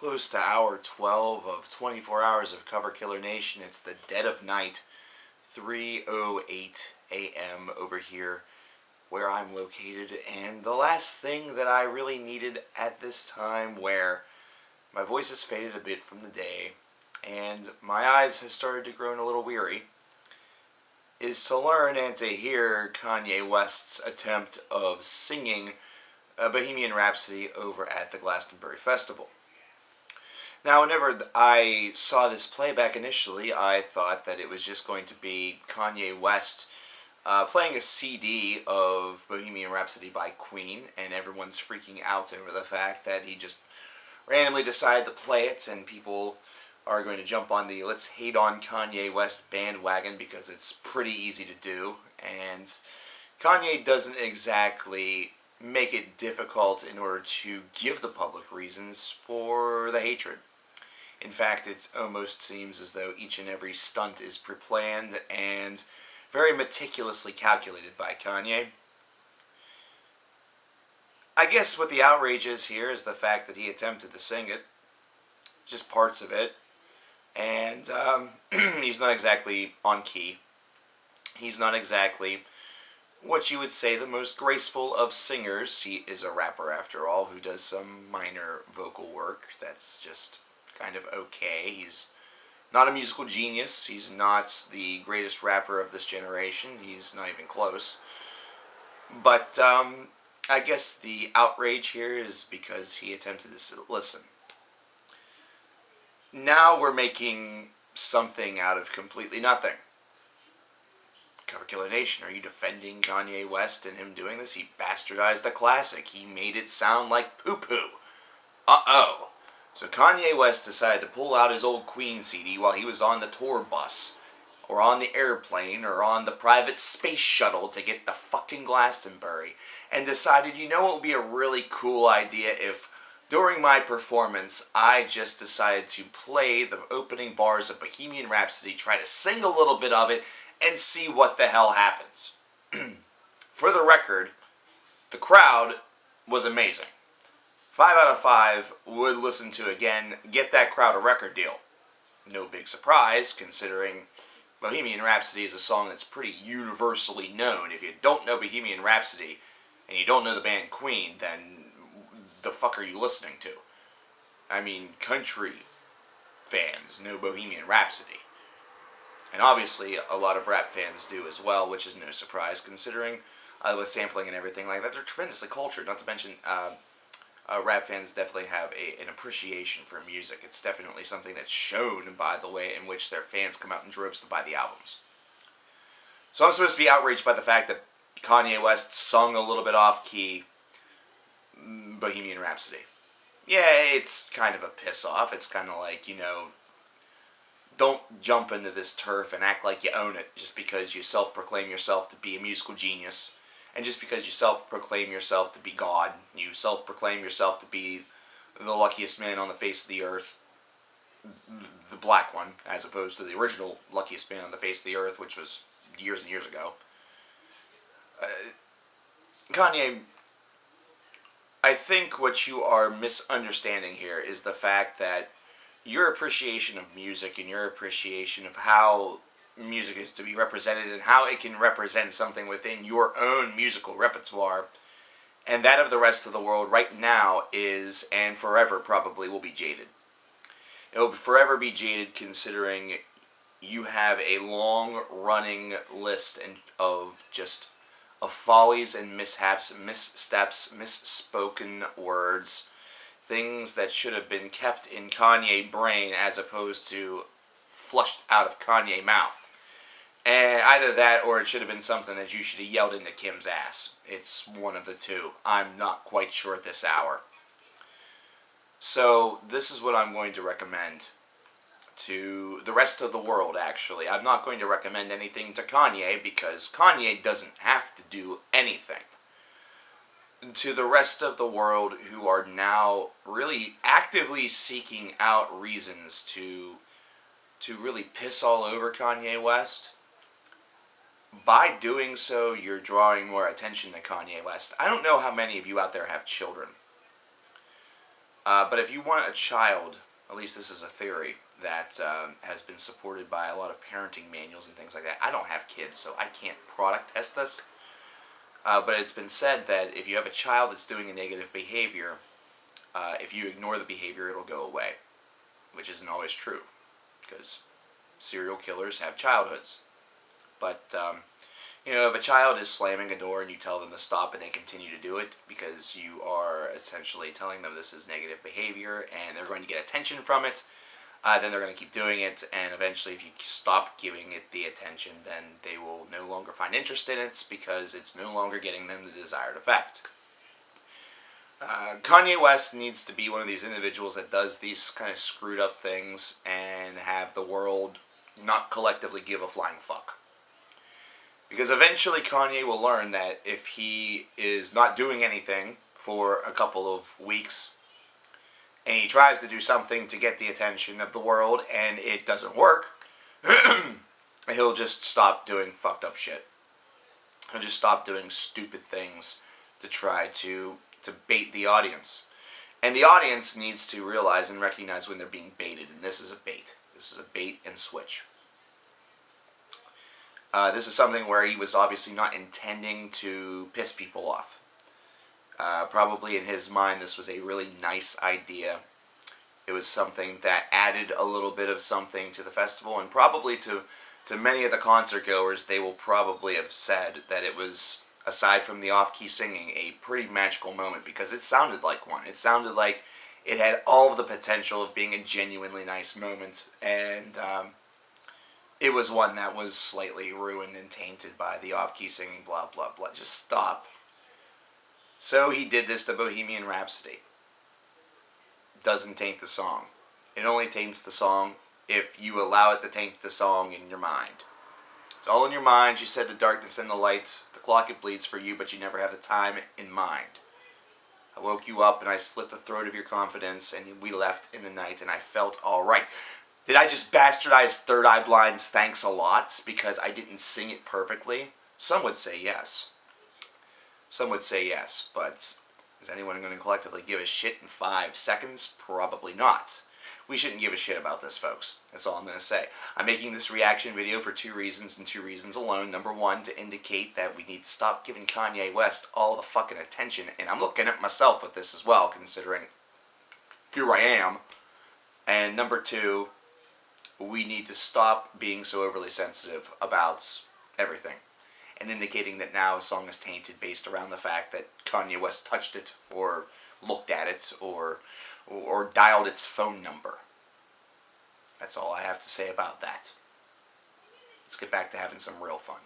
Close to hour 12 of 24 hours of Cover Killer Nation. It's the dead of night, 3:08 a.m. over here where I'm located, and the last thing that I really needed at this time, where my voice has faded a bit from the day and my eyes have started to grow a little weary, is to learn and to hear Kanye West's attempt of singing Bohemian Rhapsody over at the Glastonbury Festival. Now, whenever I saw this playback initially, I thought that it was just going to be Kanye West playing a CD of Bohemian Rhapsody by Queen, and everyone's freaking out over the fact that he just randomly decided to play it, and people are going to jump on the let's hate on Kanye West bandwagon because it's pretty easy to do, and Kanye doesn't exactly make it difficult in order to give the public reasons for the hatred. In fact, it almost seems as though each and every stunt is pre-planned and very meticulously calculated by Kanye. I guess what the outrage is here is the fact that he attempted to sing it, just parts of it, and he's not exactly on key. He's not exactly what you would say the most graceful of singers. He is a rapper, after all, who does some minor vocal work that's just kind of okay. He's not a musical genius. He's not the greatest rapper of this generation. He's not even close. But I guess the outrage here is because he attempted to listen. Now we're making something out of completely nothing. Cover Killer Nation, are you defending Kanye West and him doing this? He bastardized the classic. He made it sound like poo-poo. Uh-oh. So Kanye West decided to pull out his old Queen CD while he was on the tour bus, or on the airplane, or on the private space shuttle to get to fucking Glastonbury, and decided, you know what would be a really cool idea if, during my performance, I just decided to play the opening bars of Bohemian Rhapsody, try to sing a little bit of it, and see what the hell happens. For the record, the crowd was amazing. 5 out of 5 would listen to again, get that crowd a record deal. No big surprise, considering Bohemian Rhapsody is a song that's pretty universally known. If you don't know Bohemian Rhapsody, and you don't know the band Queen, then the fuck are you listening to? I mean, country fans know Bohemian Rhapsody. And obviously, a lot of rap fans do as well, which is no surprise, considering with sampling and everything like that, they're tremendously cultured. Not to mention, rap fans definitely have an appreciation for music. It's definitely something that's shown by the way in which their fans come out in droves to buy the albums. So I'm supposed to be outraged by the fact that Kanye West sung a little bit off-key Bohemian Rhapsody. Yeah, it's kind of a piss-off. It's kind of like, you know, don't jump into this turf and act like you own it just because you self-proclaim yourself to be a musical genius. And just because you self-proclaim yourself to be God, you self-proclaim yourself to be the luckiest man on the face of the earth, the black one, as opposed to the original luckiest man on the face of the earth, which was years and years ago. Kanye, I think what you are misunderstanding here is the fact that your appreciation of music and your appreciation of how music is to be represented and how it can represent something within your own musical repertoire and that of the rest of the world right now is, and forever probably, will be jaded. It will forever be jaded considering you have a long-running list of just of follies and mishaps, missteps, misspoken words, things that should have been kept in Kanye brain as opposed to flushed out of Kanye mouth. And either that or it should have been something that you should have yelled into Kim's ass. It's one of the two. I'm not quite sure at this hour. So this is what I'm going to recommend to the rest of the world, actually. I'm not going to recommend anything to Kanye because Kanye doesn't have to do anything. To the rest of the world who are now really actively seeking out reasons to really piss all over Kanye West, by doing so, you're drawing more attention to Kanye West. I don't know how many of you out there have children. But if you want a child, at least this is a theory that has been supported by a lot of parenting manuals and things like that. I don't have kids, so I can't product test this. But it's been said that if you have a child that's doing a negative behavior, if you ignore the behavior, it'll go away. Which isn't always true, because serial killers have childhoods. But, if a child is slamming a door and you tell them to stop and they continue to do it because you are essentially telling them this is negative behavior and they're going to get attention from it, then they're going to keep doing it, and eventually if you stop giving it the attention, then they will no longer find interest in it because it's no longer getting them the desired effect. Kanye West needs to be one of these individuals that does these kind of screwed up things and have the world not collectively give a flying fuck. Because eventually Kanye will learn that if he is not doing anything for a couple of weeks and he tries to do something to get the attention of the world and it doesn't work, he'll just stop doing fucked up shit. He'll just stop doing stupid things to try to bait the audience. And the audience needs to realize and recognize when they're being baited, and this is a bait. This is a bait and switch. This is something where he was obviously not intending to piss people off. Probably in his mind this was a really nice idea. It was something that added a little bit of something to the festival, and probably to many of the concert goers, they will probably have said that it was, aside from the off-key singing, a pretty magical moment, because it sounded like one. It sounded like it had all of the potential of being a genuinely nice moment, and it was one that was slightly ruined and tainted by the off-key singing, blah, blah, blah. Just stop. So he did this to Bohemian Rhapsody. Doesn't taint the song. It only taints the song if you allow it to taint the song in your mind. It's all in your mind. You said the darkness and the light, the clock it bleeds for you, but you never have the time in mind. I woke you up and I slit the throat of your confidence, and we left in the night and I felt alright. Did I just bastardize Third Eye Blind's Thanks a Lot because I didn't sing it perfectly? Some would say yes. Some would say yes, but is anyone going to collectively give a shit in 5 seconds? Probably not. We shouldn't give a shit about this, folks. That's all I'm going to say. I'm making this reaction video for 2 reasons, and 2 reasons alone. Number 1, to indicate that we need to stop giving Kanye West all the fucking attention, and I'm looking at myself with this as well, considering here I am. And number 2, we need to stop being so overly sensitive about everything, and indicating that now a song is tainted based around the fact that Kanye West touched it, or looked at it, or dialed its phone number. That's all I have to say about that. Let's get back to having some real fun.